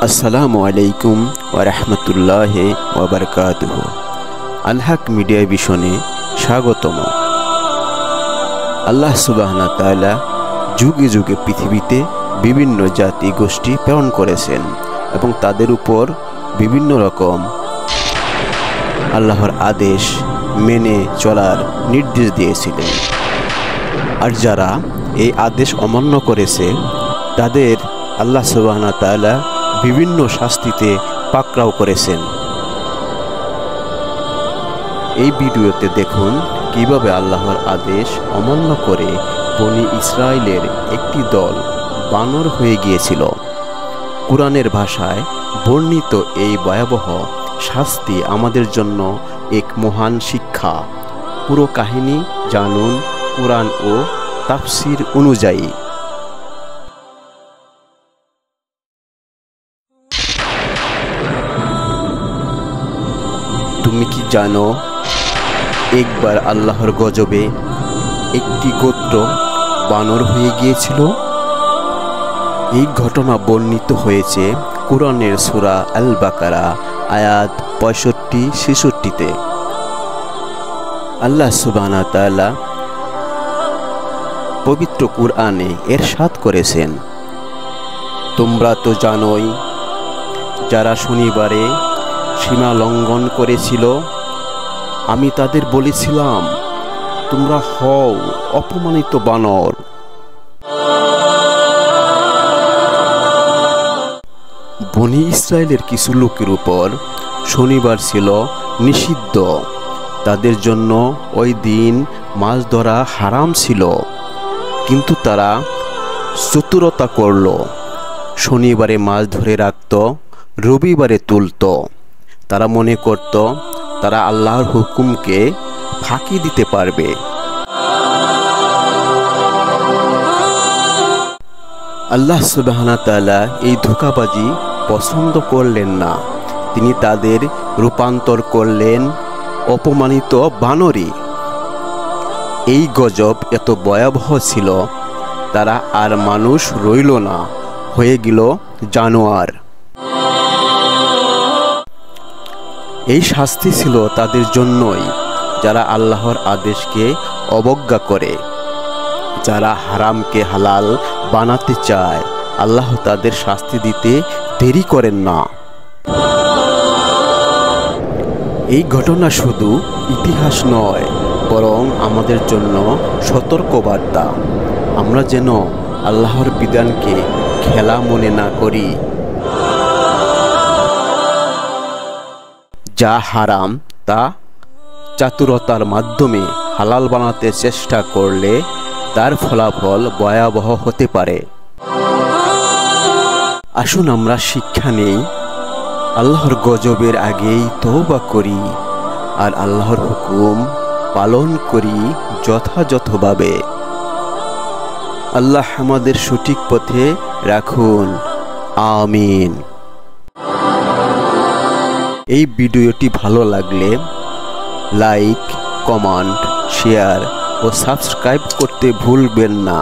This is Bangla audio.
আসসালামু আলাইকুম ওয়া রাহমাতুল্লাহি ওয়া বারাকাতুহু। আল হক মিডিয়া ভিশনে স্বাগতম। আল্লাহ সুবহানাহু ওয়া তাআলা যুগে যুগে পৃথিবীতে বিভিন্ন জাতি গোষ্ঠী প্রেরণ করেছেন এবং তাদের উপর বিভিন্ন রকম আল্লাহর আদেশ মেনে চলার নির্দেশ দিয়েছিলেন। আর যারা এই আদেশ অমান্য করেছে তাদের আল্লাহ সুবহানাহু ওয়া তাআলা বিভিন্ন শাস্তিতে পাকড়াও করেছেন। এই ভিডিওতে দেখুন কিভাবে আল্লাহর আদেশ অমান্য করে বনি ইসরায়েলের একটি দল বানর হয়ে গিয়েছিল। কুরআনের ভাষায় বর্ণিত এই ভয়াবহ শাস্তি আমাদের জন্য এক মহান শিক্ষা। পুরো কাহিনী জানুন কুরআন ও তাফসীর অনুযায়ী। তুমি কি জানো, একবার আল্লাহর গজবে একটি গোত্র বানর হয়ে গিয়েছিল? এই ঘটনা বর্ণিত হয়েছে কুরআনের সূরা আল বাকারা আয়াত 65-66-তে। আল্লাহ সুবহানাহু ওয়া তাআলা পবিত্র কুরআনে ইরশাদ করেছেন, তোমরা তো জানোই যারা শনিবারে সীমা লঙ্ঘন করেছিল আমি তাদের বলেছিলাম তোমরা হও অপমানিত বানর। বনি ইসরায়েলের কিছু লোকের উপর শনিবার ছিল নিষিদ্ধ। তাদের জন্য ওই দিন মাছ ধরা হারাম ছিল, কিন্তু তারা চতুরতা করল। শনিবারে মাছ ধরে রাখত, রবিবারে তুলত। তারা মনে করত তারা আল্লাহর হুকুমকে ফাঁকি দিতে পারবে। আল্লাহ সুবহানাহু ওয়া তাআলা এই ধোঁকাবাজি পছন্দ করলেন না। তিনি তাদের রূপান্তর করলেন অপমানিত বানরে। এই গজব এত ভয়াবহ ছিল, তারা আর মানুষ রইল না, হয়ে গেল জানোয়ার। এই শাস্তি ছিল তাদের জন্যই, যারা আল্লাহর আদেশকে অবজ্ঞা করে, যারা হারামকে হালাল বানাতে চায়। আল্লাহ তাদের শাস্তি দিতে দেরি করেন না। এই ঘটনা শুধু ইতিহাস নয়, বরং আমাদের জন্য সতর্কবার্তা। আমরা যেন আল্লাহর বিধানকে খেলা মনে না করি। যা হারাম তা চাতুরতার মাধ্যমে হালাল বানাতে চেষ্টা করলে তার ফলাফল ভয়াবহ হতে পারে। আসুন আমরা শিক্ষা নেই, আল্লাহর গজবের আগেই তওবা করি আর আল্লাহর হুকুম পালন করি যথাযথভাবে। আল্লাহ আমাদের সঠিক পথে রাখুন, আমিন। এই ভিডিওটি ভালো লাগলে লাইক, কমেন্ট, শেয়ার ও সাবস্ক্রাইব করতে ভুলবেন না।